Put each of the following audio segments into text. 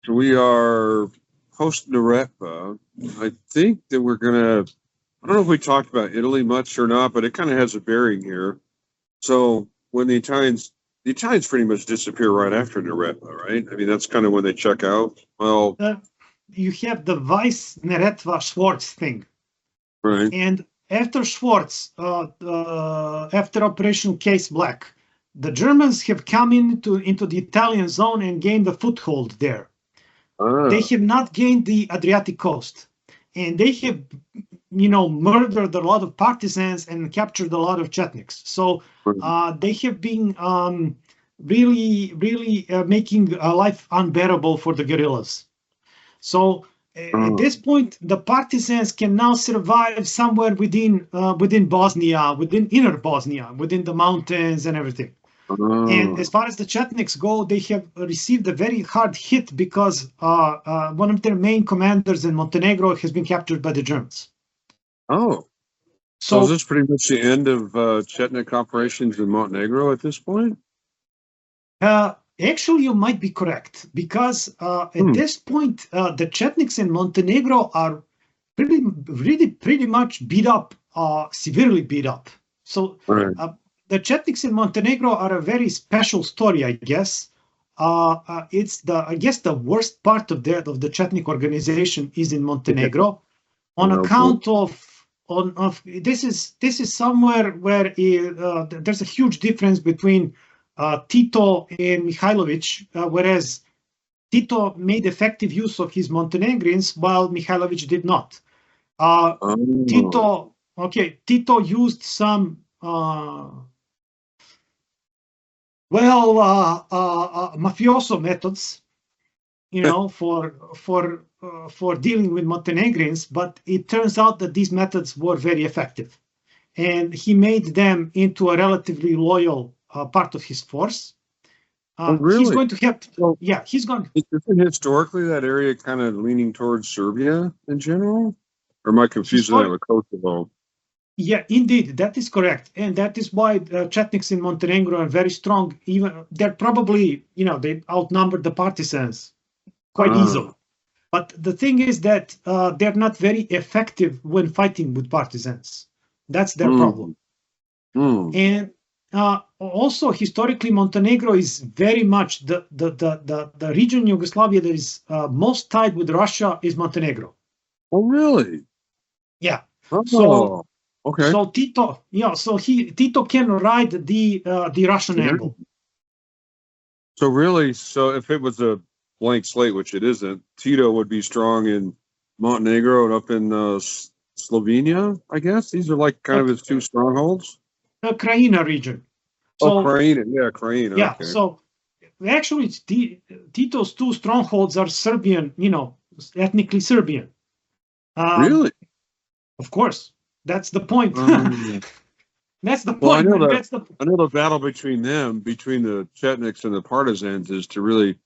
So we are post-Narepa. I think that we're gonna. I don't know if we talked about Italy much or not, but it kind of has a bearing here. So when the Italians pretty much disappear right after Narepa, right? I mean, that's kind of when they check out. Well, you have the Vice Neretva Schwartz thing, right. And after Schwartz, after Operation Case Black, the Germans have come into the Italian zone and gained a foothold there. They have not gained the Adriatic coast, and they have, murdered a lot of partisans and captured a lot of Chetniks. So they have been really, really making life unbearable for the guerrillas. So at this point, the partisans can now survive somewhere within Bosnia, within inner Bosnia, within the mountains and everything. And as far as the Chetniks go, they have received a very hard hit because one of their main commanders in Montenegro has been captured by the Germans. Oh. So is this pretty much the end of Chetnik operations in Montenegro at this point? Actually, you might be correct, because at this point, the Chetniks in Montenegro are pretty much beat up, severely beat up. So the Chetniks in Montenegro are a very special story, I guess. It's the worst part of the Chetnik organization is in Montenegro, on account of this is somewhere where there's a huge difference between Tito and Mihailovic, whereas Tito made effective use of his Montenegrins while Mihailovic did not. Tito used some mafioso methods, for dealing with Montenegrins, but it turns out that these methods were very effective, and he made them into a relatively loyal part of his force. Really? He's going to have. He's going. Isn't historically that area kind of leaning towards Serbia in general, or am I confusing that with Kosovo? Yeah, indeed, that is correct, and that is why Chetniks in Montenegro are very strong. Even they're probably, they outnumber the partisans quite easily. But the thing is that they're not very effective when fighting with partisans. That's their problem. And also, historically, Montenegro is very much the region in Yugoslavia that is most tied with Russia is Montenegro. Oh, really? Yeah. So, okay. So Tito, Tito can ride the Russian angle. So really, if it was a blank slate, which it isn't, Tito would be strong in Montenegro and up in Slovenia, I guess. These are like kind of his two strongholds. The Krajina region. Krajina. Yeah, Krajina. Yeah, okay. So actually, Tito's two strongholds are Serbian, ethnically Serbian. Really? Of course. That's the point. That's the point. Well, I know the battle between the Chetniks and the partisans, is to really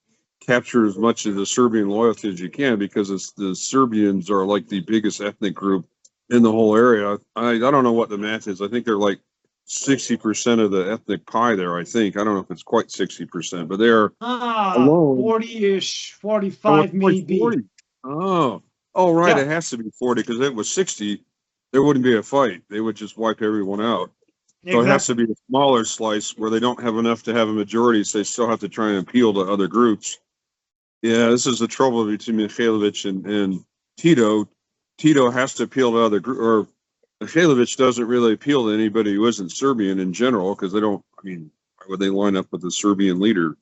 capture as much of the Serbian loyalty as you can, because the Serbians are like the biggest ethnic group in the whole area. I don't know what the math is. I think they're like 60% of the ethnic pie there, I think. I don't know if it's quite 60%, but they're 40-ish, 45 maybe. 40. Oh, right. Yeah. It has to be 40, because if it was 60, there wouldn't be a fight. They would just wipe everyone out. Exactly. So it has to be a smaller slice where they don't have enough to have a majority, so they still have to try and appeal to other groups. Yeah, this is the trouble between Mihailovic and Tito. Tito has to appeal to other groups, or Mihailovic doesn't really appeal to anybody who isn't Serbian in general, because they don't, why would they line up with the Serbian leader?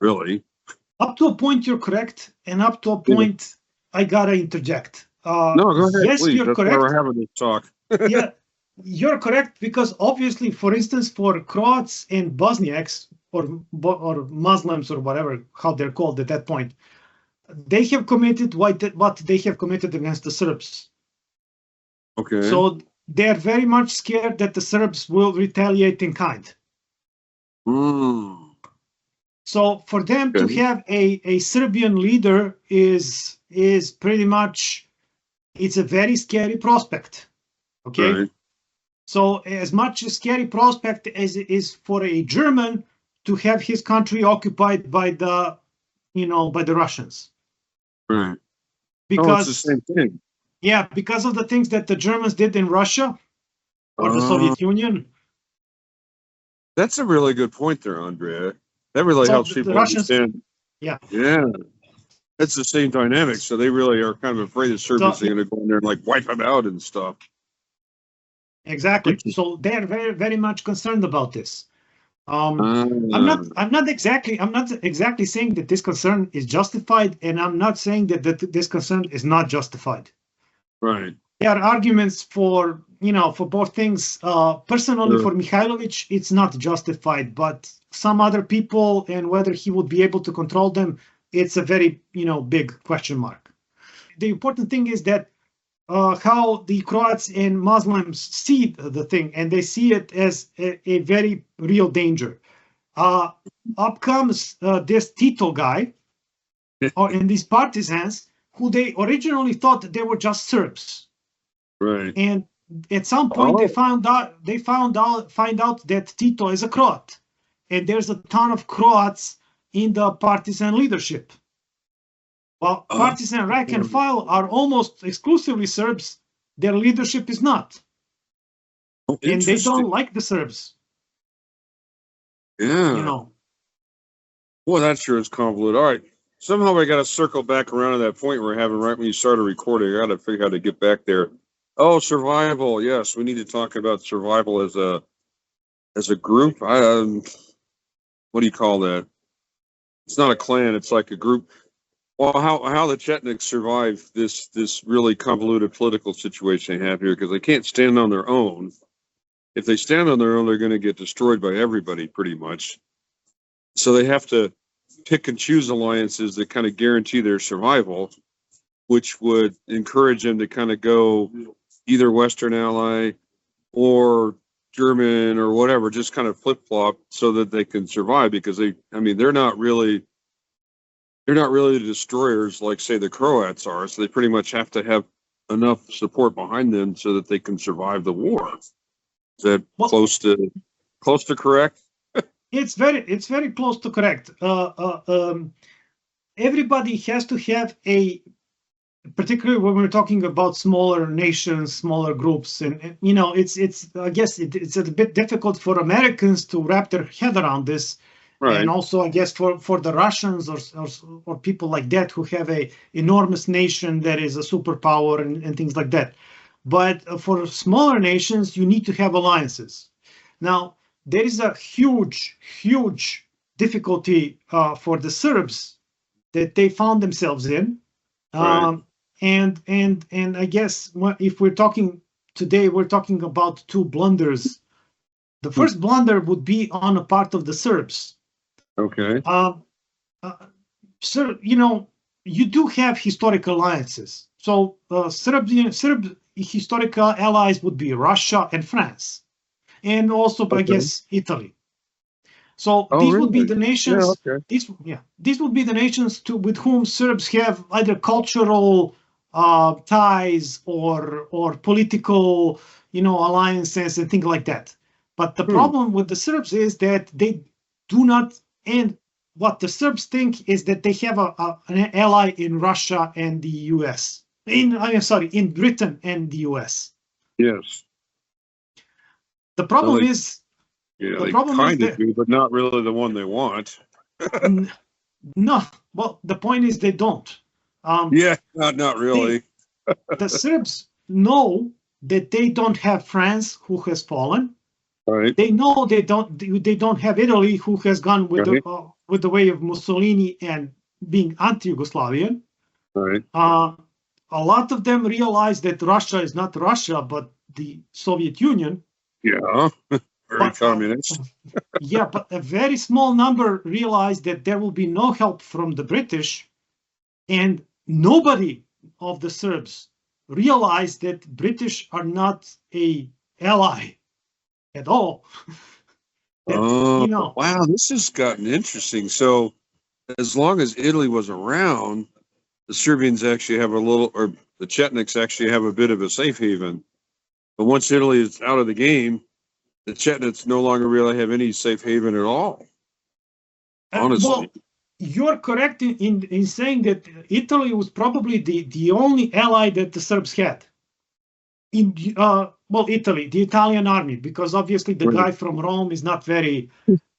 Really? Up to a point, you're correct, and up to a point, I gotta interject. No, go ahead, yes, please. You're That's correct. Why we're having this talk. Yeah, you're correct, because obviously, for instance, for Croats and Bosniaks, or Muslims, or whatever, how they're called at that point, they have committed what they have committed against the Serbs. Okay. So they're very much scared that the Serbs will retaliate in kind. So for them to have a Serbian leader is pretty much, it's a very scary prospect. Okay. Right. So as much a scary prospect as it is for a German to have his country occupied by the by the Russians. Right. Because it's the same thing. Yeah, because of the things that the Germans did in Russia or the Soviet Union. That's a really good point there, Andrea. That really helps people Russians, understand. Yeah. It's the same dynamic. So they really are kind of afraid the Serbians are going to go in there and like wipe them out and stuff. Exactly. So they're very, very much concerned about this. I'm not exactly saying that this concern is justified, and I'm not saying that this concern is not justified. Right. There are arguments for both things. Personally, for Mihailovic, it's not justified, but some other people and whether he would be able to control them, it's a very big question mark. The important thing is that how the Croats and Muslims see the thing, and they see it as a very real danger. Up comes this Tito guy, and these partisans, who they originally thought they were just Serbs. Right. And at some point they find out that Tito is a Croat, and there's a ton of Croats in the partisan leadership. While partisan rank and file are almost exclusively Serbs, their leadership is not. And they don't like the Serbs. Yeah. Well, that sure is convoluted. All right. Somehow I got to circle back around to that point we're having right when you started recording. I got to figure out how to get back there. Oh, survival. Yes, we need to talk about survival as a group. What do you call that? It's not a clan. It's like a group. Well, how the Chetniks survive this really convoluted political situation they have here, because they can't stand on their own. If they stand on their own, they're going to get destroyed by everybody pretty much. So they have to pick and choose alliances that kind of guarantee their survival, which would encourage them to kind of go either Western ally or German or whatever, just kind of flip-flop so that they can survive, because they're not really the destroyers like, say, the Croats are. So they pretty much have to have enough support behind them so that they can survive the war. Is that close to correct? It's very close to correct. Everybody has to have particularly when we're talking about smaller nations, smaller groups, and it's I guess it's a bit difficult for Americans to wrap their head around this. Right. And also, I guess for the Russians or people like that who have a enormous nation that is a superpower and things like that. But for smaller nations, you need to have alliances. Now, there is a huge difficulty for the Serbs that they found themselves in. Right. And I guess if we're talking today, we're talking about two blunders. The first blunder would be on a part of the Serbs. Okay. So, you do have historical alliances. So Serb historical allies would be Russia and France, and also, I guess, Italy. So these would be the nations. These would be the nations with whom Serbs have either cultural ties or political, alliances and things like that. But the problem with the Serbs is that they do not. And what the Serbs think is that they have an ally in Russia and the U.S. in Britain and the U.S. Yes. The problem is. Yeah, they kind of do, but not really the one they want. No. Well, the point is they don't. Not really. The Serbs know that they don't have France, who has fallen. Right. They know they don't have Italy, who has gone with the way of Mussolini and being anti-Yugoslavian. Right. A lot of them realize that Russia is not Russia, but the Soviet Union. Yeah. Very communist. But a very small number realize that there will be no help from the British, and nobody of the Serbs realize that British are not an ally at all. Wow, this has gotten interesting. So as long as Italy was around, the Serbians actually have the Chetniks actually have a bit of a safe haven. But once Italy is out of the game, the Chetniks no longer really have any safe haven at all. Honestly. you're correct in saying that Italy was probably the only ally that the Serbs had. Italy, the Italian army, because obviously the guy from Rome is not very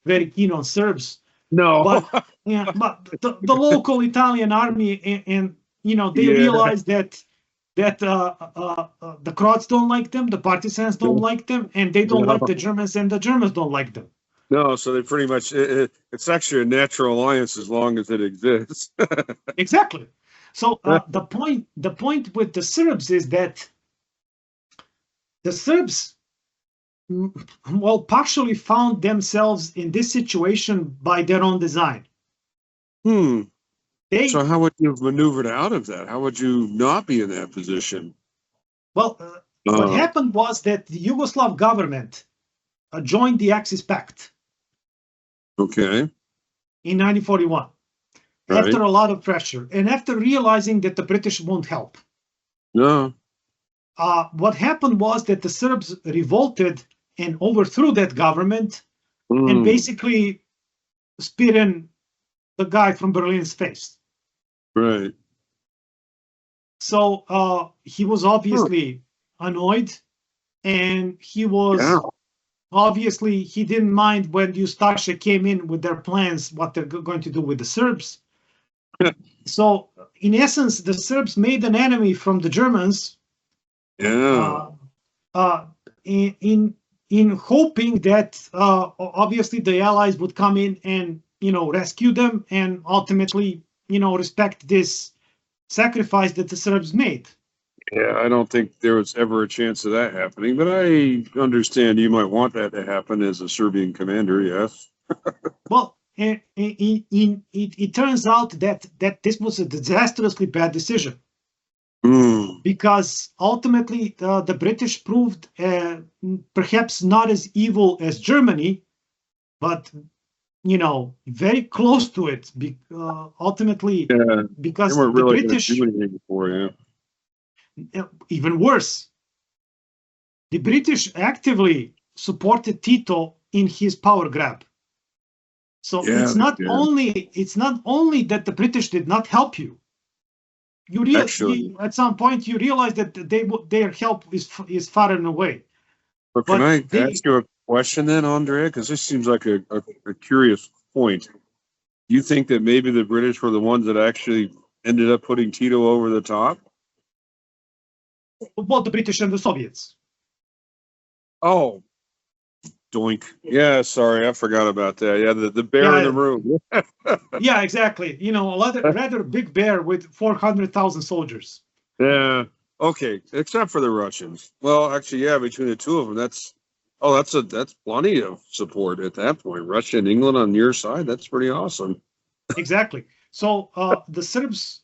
keen on Serbs. No. But the local Italian army, and they realize that the Croats don't like them, the partisans don't like them, and they don't like the Germans, and the Germans don't like them. No, so they pretty much, it's actually a natural alliance as long as it exists. Exactly. So the point with the Serbs is that the Serbs, partially found themselves in this situation by their own design. So how would you have maneuvered out of that? How would you not be in that position? Well, what happened was that the Yugoslav government joined the Axis Pact. Okay. In 1941, after a lot of pressure, and after realizing that the British won't help. No. What happened was that the Serbs revolted and overthrew that government and basically spit in the guy from Berlin's face. Right. So he was obviously annoyed, and he was obviously, he didn't mind when Ustasha came in with their plans, what they're going to do with the Serbs. So in essence, the Serbs made an enemy from the Germans. In hoping that obviously the Allies would come in and rescue them and ultimately respect this sacrifice that the Serbs made. Yeah, I don't think there was ever a chance of that happening, but I understand you might want that to happen as a Serbian commander. Yes. Well, it turns out that this was a disastrously bad decision. Because ultimately the British proved perhaps not as evil as Germany, but very close to it. Ultimately, because they weren't the really British do anything before, even worse. The British actively supported Tito in his power grab. So it's not only that the British did not help you. At some point you realize that their help is far and away. But can I ask you a question then, Andrea? Because this seems like a curious point. You think that maybe the British were the ones that actually ended up putting Tito over the top? Well, the British and the Soviets. Oh, doink. Yeah, sorry, I forgot about that. Yeah, the bear in the room. Yeah, exactly. A rather big bear with 400,000 soldiers. Yeah. Okay, except for the Russians. Well, actually, yeah, between the two of them, that's plenty of support at that point. Russia and England on your side, that's pretty awesome. Exactly. So the Serbs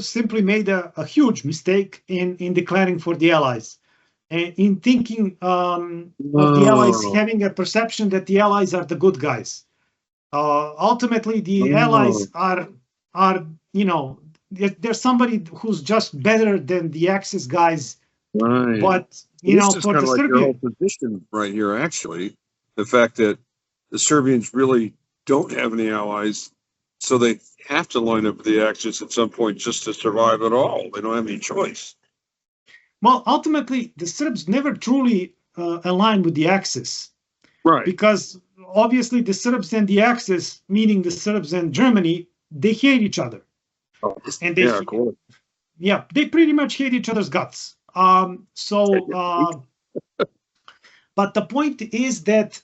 simply made a huge mistake in declaring for the Allies, and in thinking of the Allies having a perception that the Allies are the good guys. Ultimately, the Allies are there's somebody who's just better than the Axis guys. Right. But this is for kind the of like Serbian, your whole position right here. Actually, the fact that the Serbians really don't have any allies, so they have to line up with the Axis at some point just to survive at all. They don't have any choice. Well, ultimately, the Serbs never truly aligned with the Axis. Right. Because obviously the Serbs and the Axis, meaning the Serbs and Germany, they hate each other. And they pretty much hate each other's guts. But the point is that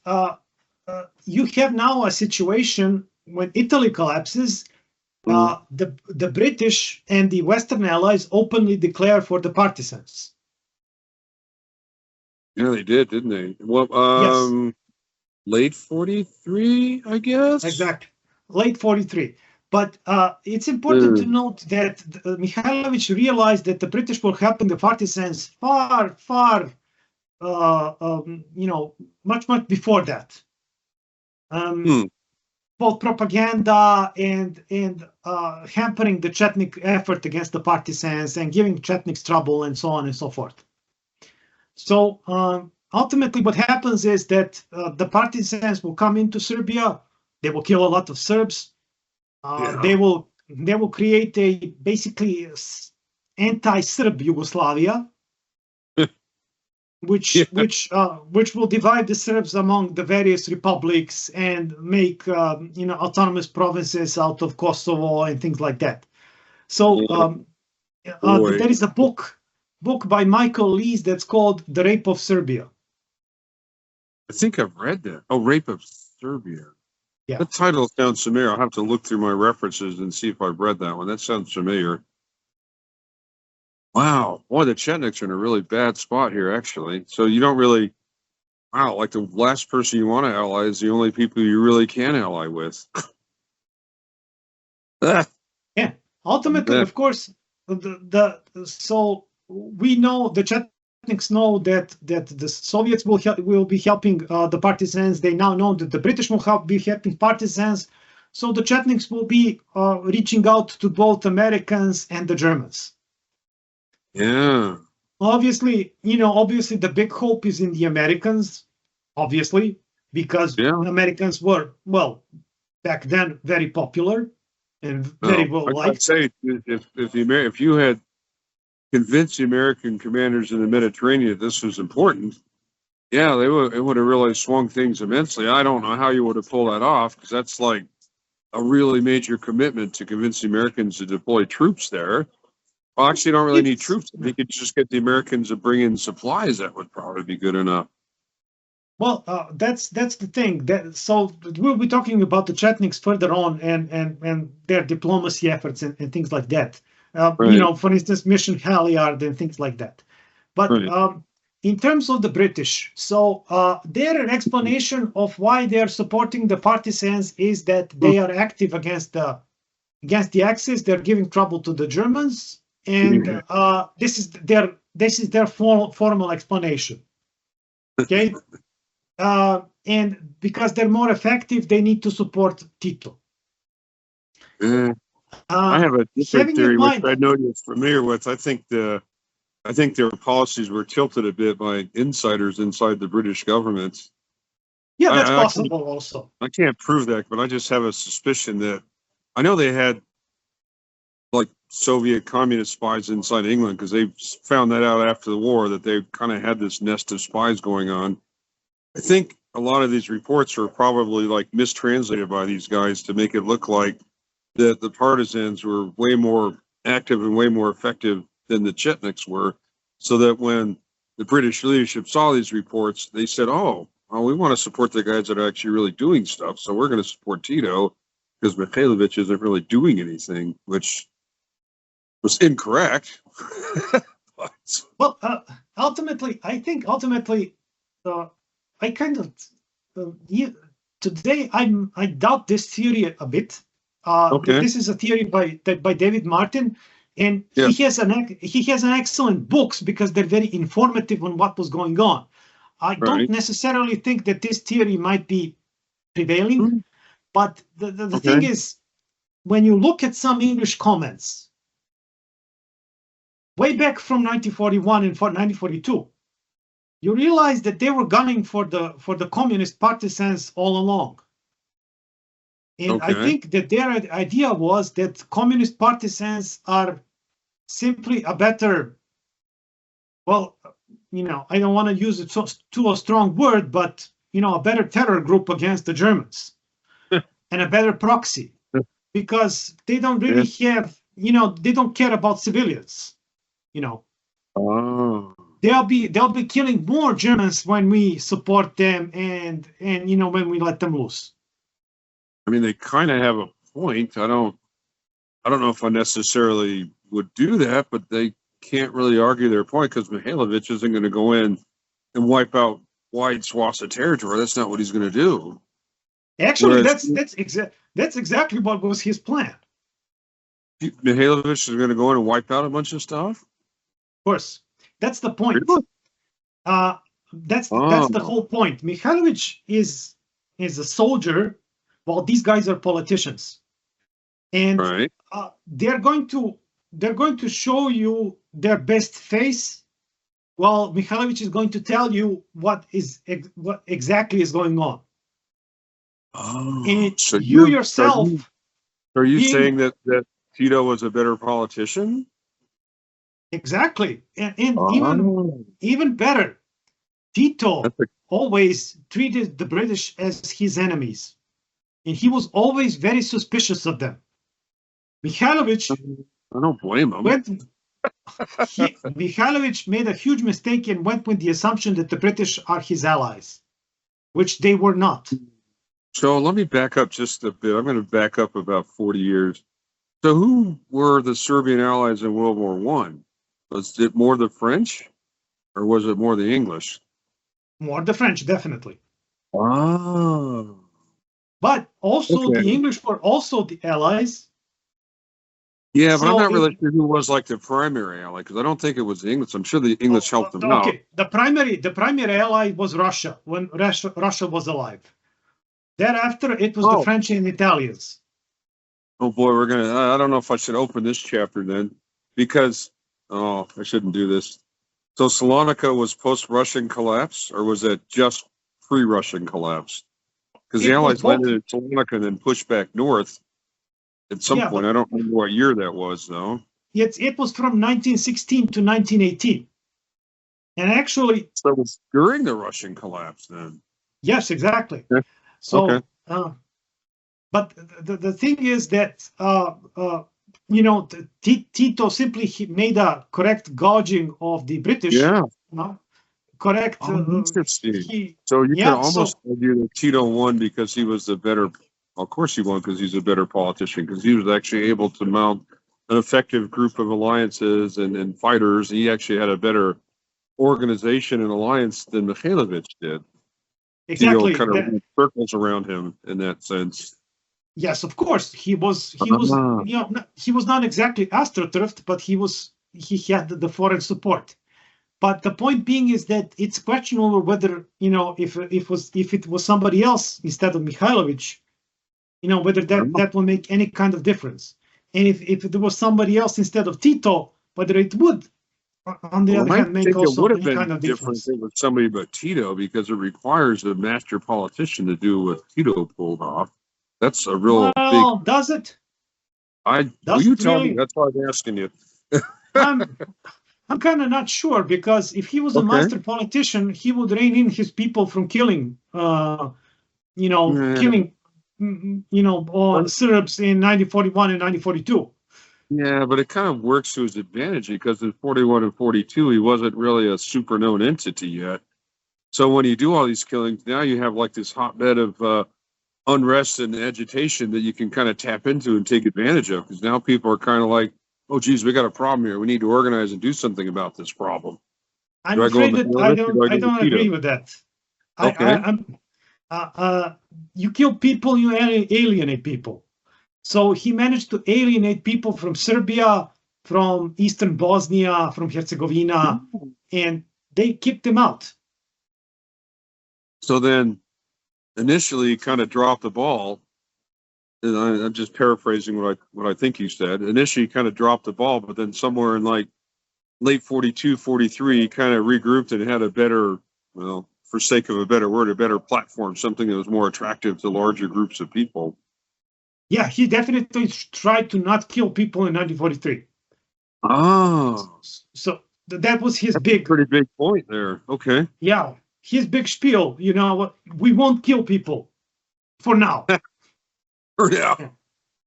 you have now a situation when Italy collapses, the British and the Western Allies openly declare for the partisans. Yeah, they did, didn't they? Well, yes. Late 43, I guess. Exactly, late 43. But it's important to note that Mihailovic realized that the British were helping the partisans far, much before that. Both propaganda and hampering the Chetnik effort against the partisans and giving Chetniks trouble and so on and so forth. So ultimately what happens is that the partisans will come into Serbia, They will kill a lot of Serbs. They will create a basically anti-Serb Yugoslavia, which will divide the Serbs among the various republics and make autonomous provinces out of Kosovo and things like that. So there is a book by Michael Lees that's called The Rape of Serbia. I think I've read that. Oh, Rape of Serbia. Yeah. The title sounds familiar. I'll have to look through my references and see if I've read that one. That sounds familiar. Wow. Boy, the Chetniks are in a really bad spot here, actually. So you don't really, wow, like the last person you want to ally is the only people you really can ally with. Yeah. Ultimately, of course, so we know the Chetniks know that the Soviets will be helping the partisans. They now know that the British will be helping partisans. So the Chetniks will be reaching out to both Americans and the Germans. Yeah. Obviously, the big hope is in the Americans, obviously, because Americans were, well, back then very popular and very well liked. I'd say if you had convinced the American commanders in the Mediterranean this was important, it would have really swung things immensely. I don't know how you would have pulled that off, because that's like a really major commitment to convince the Americans to deploy troops there. Well, actually, you don't really need troops. If you could just get the Americans to bring in supplies, that would probably be good enough. Well, that's the thing. So we'll be talking about the Chetniks further on and their diplomacy efforts and things like that. Right. For instance, Mission Halyard and things like that. But in terms of the British, so their explanation of why they are supporting the partisans is that they are active against the Axis. They're giving trouble to the Germans. And this is their formal explanation. Okay, and because they're more effective, they need to support Tito. I have a different theory, which I know you're familiar with. I think their policies were tilted a bit by insiders inside the British government. Yeah, that's possible also. I can't prove that, but I just have a suspicion that I know they had like Soviet communist spies inside England, because they found that out after the war, that they kind of had this nest of spies going on. I think a lot of these reports are probably like mistranslated by these guys to make it look like that the partisans were way more active and way more effective than the Chetniks were, so that when the British leadership saw these reports, they said, oh, well, we want to support the guys that are actually really doing stuff, so we're going to support Tito because Mihailovic isn't really doing anything, which was incorrect. Well, ultimately, I kind of today I doubt this theory a bit. This is a theory by David Martin, and he has an excellent books because they're very informative on what was going on. I don't necessarily think that this theory might be prevailing, but the thing is, when you look at some English comments way back from 1941 and 1942, you realize that they were gunning for the communist partisans all along. And I think that their idea was that communist partisans are simply a better, well, I don't want to use it too a strong word, but, a better terror group against the Germans and a better proxy, because they don't really have, they don't care about civilians. They'll be killing more Germans when we support them and when we let them loose. I mean, they kind of have a point. I don't know if I necessarily would do that, but they can't really argue their point, because Mihailovic isn't going to go in and wipe out wide swaths of territory. That's not what he's going to do. Actually, that's exactly what was his plan. Mihailovic is going to go in and wipe out a bunch of stuff? Of course, that's the point. Really? That's the whole point. Mihailovic is a soldier, while these guys are politicians, and they're going to show you their best face, while Mihailovic is going to tell you what exactly is going on. Oh, And so you yourself, are you being saying that Tito was a better politician? exactly, and Oh, even better, Tito that's a, always treated the British as his enemies, and he was always very suspicious of them. Mihailovic I don't blame him. Mihailovic made a huge mistake and went with the assumption that the British are his allies, which they were not. So let me back up just a bit. I'm going to back up about 40 years. So who were the Serbian allies in World War One? Was it more the French or was it more the English? More the French, definitely. Oh, But also okay. the English were also the allies. Yeah, but I'm So not really sure who was like the primary ally because I don't think it was the English. I'm sure the English helped them out. Okay, the primary ally was Russia when Russia was alive. Thereafter, it was the French and Italians. Oh boy, I don't know if I should open this chapter then because, I shouldn't do this. So Salonika was post-Russian collapse or was it just pre-Russian collapse? Because the Allies landed in Salonika and then pushed back north at some point. I don't remember what year that was though. It was from 1916 to 1918. And actually, so it was during the Russian collapse then. Yes, exactly. Yeah. So, Okay. But the thing is that Tito simply made a correct gauging of the British. Yeah. Correct. Interesting. So you can almost argue that Tito won because he was the better. Of course, he won because he's a better politician because he was actually able to mount an effective group of alliances and fighters. He actually had a better organization and alliance than Mihailovic did. Exactly. Tito kind of circles around him in that sense. Yes, of course. He was he was not exactly astroturfed, but he had the foreign support. But the point being is that it's questionable whether, if it was somebody else instead of Mihailovic, whether that will make any kind of difference. And if there was somebody else instead of Tito, whether it would, on the other hand, make also any kind of difference. It was somebody but Tito because it requires a master politician to do what Tito pulled off. That's a real big. Does it? You tell me. That's why I'm asking you. I'm kind of not sure because if he was a master politician, he would rein in his people from killing, killing, Serbs in 1941 and 1942. Yeah, but it kind of works to his advantage because in 41 and 42, he wasn't really a super known entity yet. So when you do all these killings, now you have like this hotbed of unrest and agitation that you can kind of tap into and take advantage of because now people are kind of like, oh, geez, we got a problem here. We need to organize and do something about this problem. I'm afraid that I don't agree with that. Okay. You kill people, you alienate people. So he managed to alienate people from Serbia, from Eastern Bosnia, from Herzegovina, and they kicked him out. So then initially he kind of dropped the ball. And I'm just paraphrasing what I think you said. Initially he kind of dropped the ball, but then somewhere in like late 42, 43, he kind of regrouped and had a better, well, for sake of a better word, a better platform, something that was more attractive to larger groups of people. Yeah, he definitely tried to not kill people in 1943. Oh. So that was his pretty big point there. Okay. Yeah, his big spiel, we won't kill people for now. Yeah.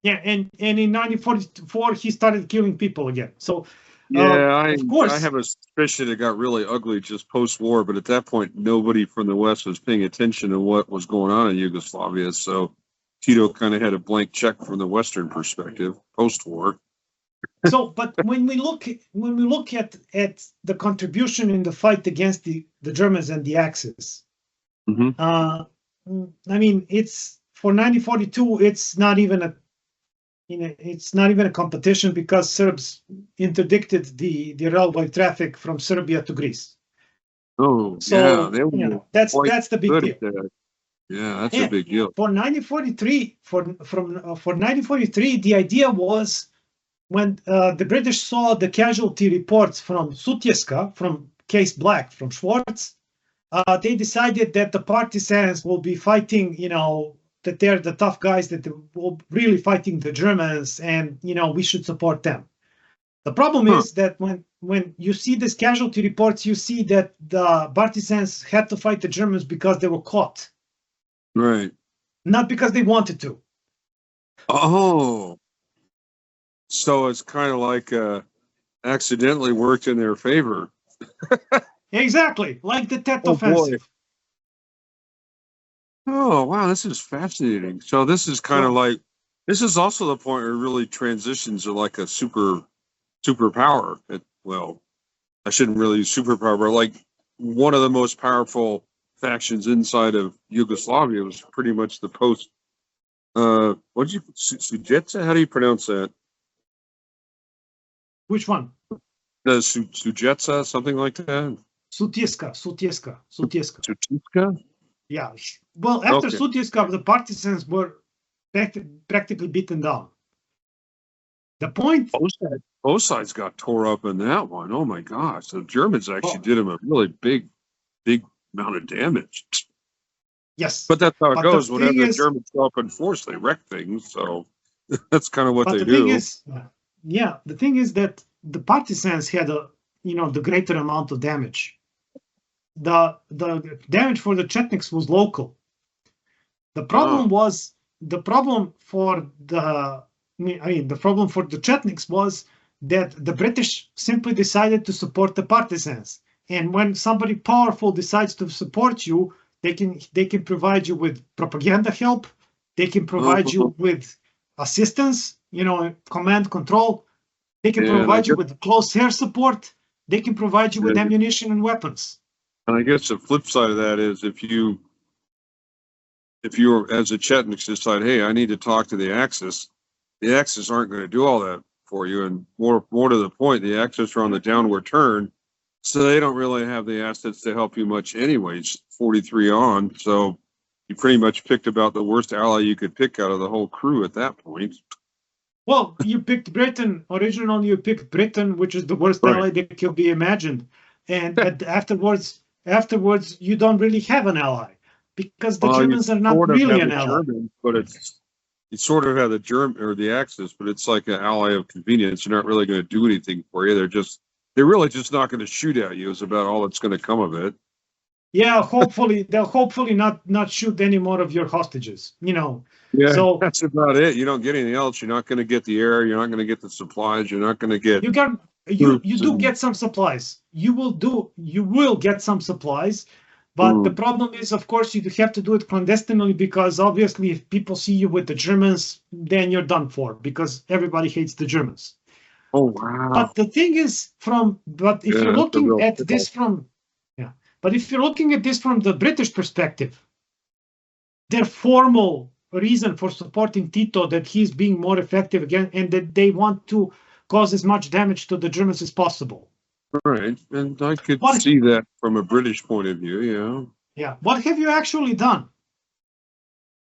Yeah, and in 1944, he started killing people again. So, of course, I have a suspicion it got really ugly just post-war, but at that point, nobody from the West was paying attention to what was going on in Yugoslavia. So Tito kind of had a blank check from the Western perspective post-war. So, but when we look at the contribution in the fight against the Germans and the Axis, I mean, it's for 1942. It's not even a competition because Serbs interdicted the railway traffic from Serbia to Greece. Oh, so that's the big deal. Yeah, that's a big deal. For 1943, for 1943, the idea was when the British saw the casualty reports from Sutjeska, from Case Black, from Schwartz, they decided that the partisans will be fighting, that they're the tough guys that were really fighting the Germans, and we should support them. The problem is that when you see these casualty reports, you see that the partisans had to fight the Germans because they were caught. Right. Not because they wanted to. Oh. So it's kind of like accidentally worked in their favor. Exactly, like the Tet offensive. Boy. Oh, wow, this is fascinating. So this is kind of like, this is also the point where it really transitions to like a superpower. Well, I shouldn't really use superpower, but like one of the most powerful factions inside of Yugoslavia was pretty much the post, Sujetsa? How do you pronounce that? Which one? The Sujetsa, something like that? Sutjeska. Sutjeska? Yeah. Well, after Sutjeska, the partisans were practically beaten down. The point... Both sides got tore up in that one. Oh, my gosh. The Germans actually did them a really big amount of damage. Yes. But that's how it goes. Whenever the Germans show up in force, they wreck things. So that's kind of what they do. The thing is that the partisans had the greater amount of damage. The damage for the Chetniks was local. The problem was the problem for the Chetniks was that the British simply decided to support the partisans. And when somebody powerful decides to support you, they can provide you with propaganda help. They can provide you with assistance, command control. They can provide you with close air support. They can provide you with ammunition and weapons. And I guess the flip side of that is if you as a Chetniks decide, hey, I need to talk to the Axis aren't going to do all that for you. And more to the point, the Axis are on the downward turn, so they don't really have the assets to help you much anyways, 43 on. So you pretty much picked about the worst ally you could pick out of the whole crew at that point. Well, you picked Britain. Originally, you picked Britain, which is the worst ally that could be imagined. And afterwards, you don't really have an ally because the Germans are not really an ally. But you sort of have the German or the Axis, but it's like an ally of convenience. You're not really going to do anything for you. They're really just not going to shoot at you. Is about all that's going to come of it. Yeah, hopefully they'll not shoot any more of your hostages. Yeah, so that's about it. You don't get anything else. You're not going to get the air. You're not going to get the supplies. You're not going to get. You do get some supplies. You will get some supplies, but the problem is, of course, you have to do it clandestinely because obviously, if people see you with the Germans, then you're done for because everybody hates the Germans. Oh wow! But the thing is, if you're looking at this from the British perspective, their formal reason for supporting Tito that he's being more effective again and that they want to cause as much damage to the Germans as possible. Right, and I could see that from a British point of view, yeah. Yeah, what have you actually done?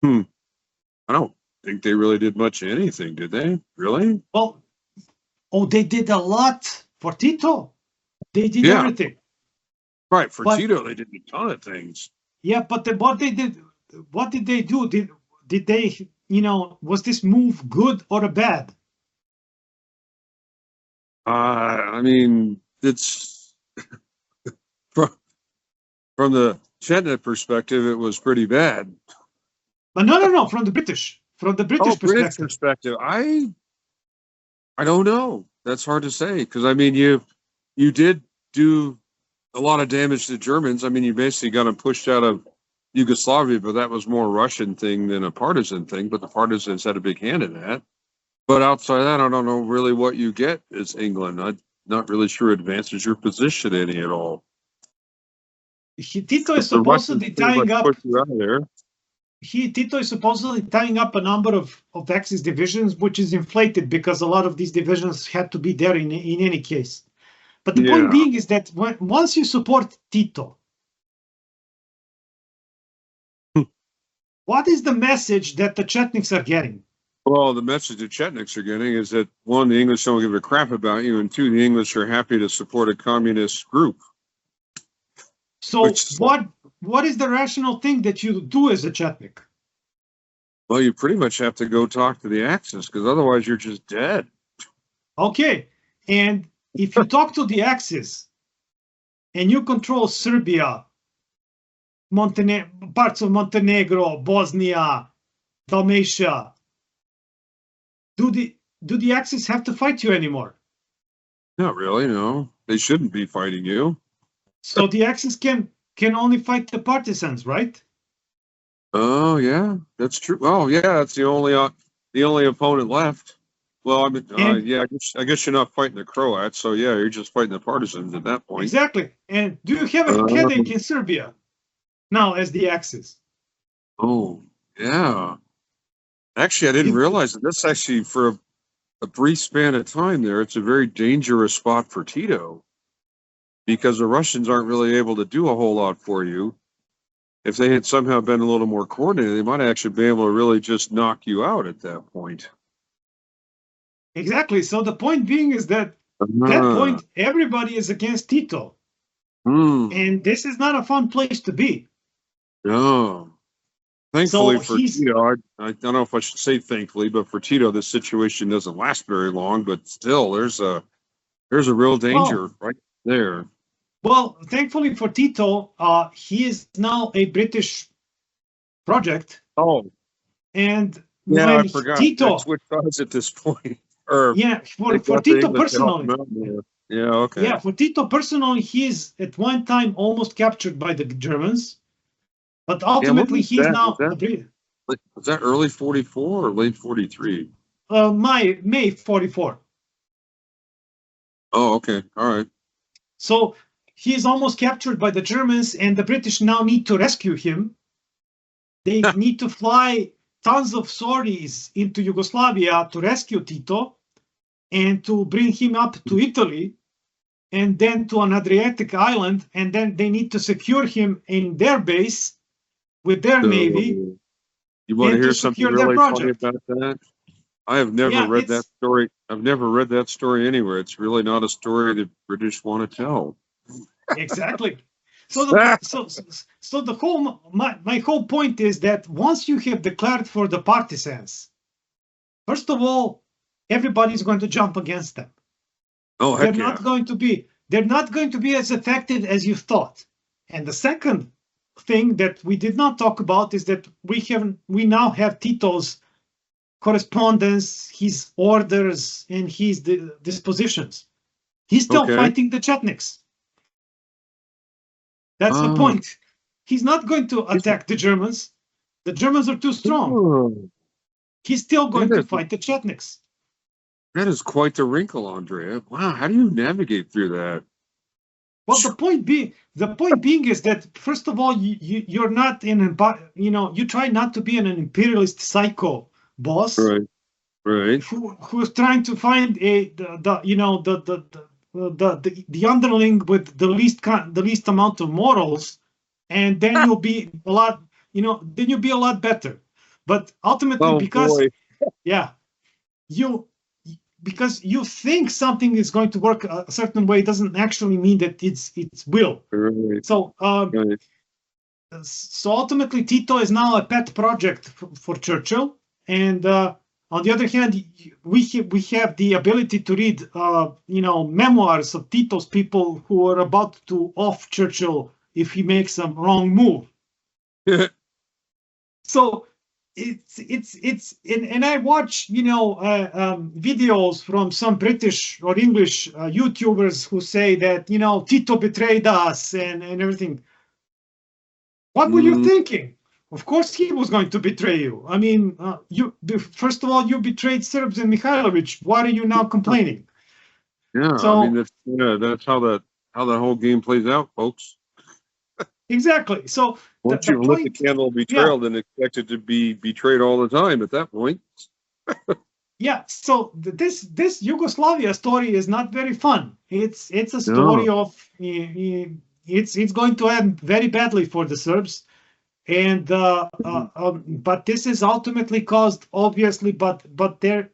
I don't think they really did much of anything, did they? Really? Well, they did a lot for Tito. They did everything. Right, for Tito, they did a ton of things. Yeah, but what did they do? Did they, was this move good or bad? I mean, it's from the Chetnik perspective, it was pretty bad. But no, from the British perspective. I don't know. That's hard to say because I mean, you did do a lot of damage to the Germans. I mean, you basically got them pushed out of Yugoslavia, but that was more a Russian thing than a partisan thing. But the partisans had a big hand in that. But outside of that, I don't know really what you get as England. I'm not really sure it advances your position any at all. Tito is supposedly tying up. Tito is supposedly tying up a number of Axis divisions, which is inflated because a lot of these divisions had to be there in any case. But the point being is that once you support Tito, what is the message that the Chetniks are getting? Well, the message the Chetniks are getting is that, one, the English don't give a crap about you, and two, the English are happy to support a communist group. So what is the rational thing that you do as a Chetnik? Well, you pretty much have to go talk to the Axis because otherwise you're just dead. Okay, and if you talk to the Axis and you control Serbia, parts of Montenegro, Bosnia, Dalmatia, do the Axis have to fight you anymore? Not really, no. They shouldn't be fighting you. So the Axis can only fight the partisans, right? Oh yeah, that's true. Oh yeah, that's the only opponent left. Well, I mean, yeah, I guess you're not fighting the Croats, so yeah, you're just fighting the partisans at that point. Exactly. And do you have a headache in Serbia now as the Axis? Oh yeah. Actually, I didn't realize that. That's actually for a brief span of time there. It's a very dangerous spot for Tito because the Russians aren't really able to do a whole lot for you. If they had somehow been a little more coordinated, they might actually be able to really just knock you out at that point. Exactly. So the point being is that at that point, everybody is against Tito. And this is not a fun place to be. No. Thankfully for Tito, I don't know if I should say thankfully, but for Tito, this situation doesn't last very long. But still, there's a real danger right there. Well, thankfully for Tito, he is now a British project. Oh, and yeah, I forgot. Tito switched sides at this point. For Tito personally. Yeah, okay. Yeah, for Tito personally, he is at one time almost captured by the Germans, but ultimately he's now. Was that early 44 or late 43? May 44. Oh, okay, all right. So he's almost captured by the Germans, and the British now need to rescue him. They need to fly tons of sorties into Yugoslavia to rescue Tito and to bring him up to Italy and then to an Adriatic island. And then they need to secure him in their base with their navy. You want to hear something really funny about that? I have never read that story. I've never read that story anywhere. It's really not a story the British want to tell. Exactly. So the whole my whole point is that once you have declared for the partisans, first of all, everybody's going to jump against them. Oh, heck they're not going to be as effective as you thought. And the second thing that we did not talk about is that we now have Tito's correspondence, his orders, and his dispositions. He's still fighting the Chetniks. That's the point. He's not going to attack the Germans. The Germans are too strong. He's still going to fight the Chetniks. That is quite the wrinkle, Andrea. Wow, how do you navigate through that? Well, the point being is that first of all, you're not you try not to be an imperialist psycho boss, right? Who's trying to find the underling with the least amount of morals, and then you'll be a lot, then you'll be a lot better. But ultimately, because you think something is going to work a certain way doesn't actually mean that it's will. Right. So so ultimately Tito is now a pet project for Churchill, and on the other hand, we have the ability to read memoirs of Tito's people who are about to off Churchill if he makes a wrong move. So and I watch videos from some British or English YouTubers who say that Tito betrayed us and everything. What were you thinking? Of course he was going to betray you. I mean, first of all, you betrayed Serbs and Mihailovic. Why are you now complaining? Yeah, so, I mean that's how that whole game plays out, folks. Exactly. So once you've lit the candle of betrayal, then expect it to be betrayed all the time at that point. Yeah. So this Yugoslavia story is not very fun. It's a story of it's going to end very badly for the Serbs, and but this is ultimately caused, obviously, but their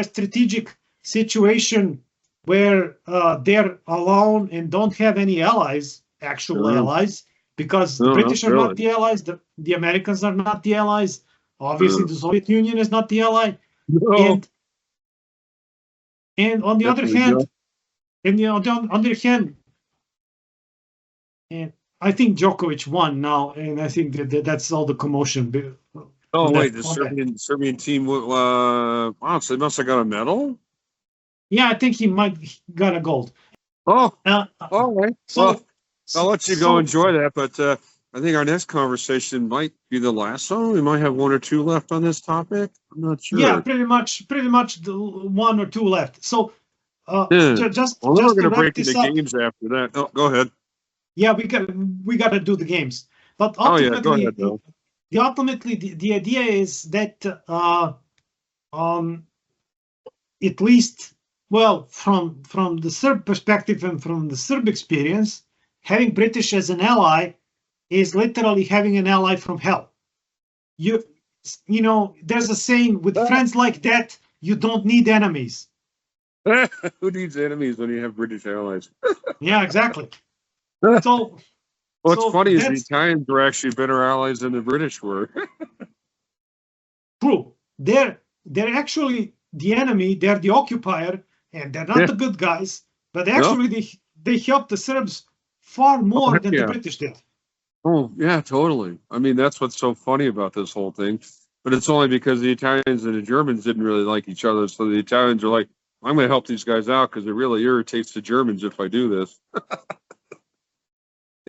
strategic situation where they're alone and don't have any allies, actual allies. Because the British are not the allies, the Americans are not the allies. Obviously, the Soviet Union is not the ally. No. And on the other hand, and on the other hand, and I think Djokovic won now, and I think that's all the commotion. Oh wait, the Serbian team. Wow, so they must have got a medal. Yeah, I think he might got a gold. Oh, all right. So, well, I'll let you go enjoy that, but I think our next conversation might be the last one. We might have one or two left on this topic. I'm not sure. Yeah, pretty much the one or two left. So, just we're just going to wrap break this into up. games after that. Oh, go ahead. Yeah, we got to do the games, but ultimately, go ahead, Bill. The idea is that at least, well, from the Serb perspective and from the Serb experience, having British as an ally is literally having an ally from hell. You know, there's a saying, with friends like that, you don't need enemies. Who needs enemies when you have British allies? Yeah, exactly. So, what's funny is the Italians were actually better allies than the British were. True. They're actually the enemy. They're the occupier, and they're not the good guys. But actually, they helped the Serbs far more than the British did. Oh yeah, totally. I mean, that's what's so funny about this whole thing. But it's only because the Italians and the Germans didn't really like each other. So the Italians are like, I'm going to help these guys out because it really irritates the Germans if I do this.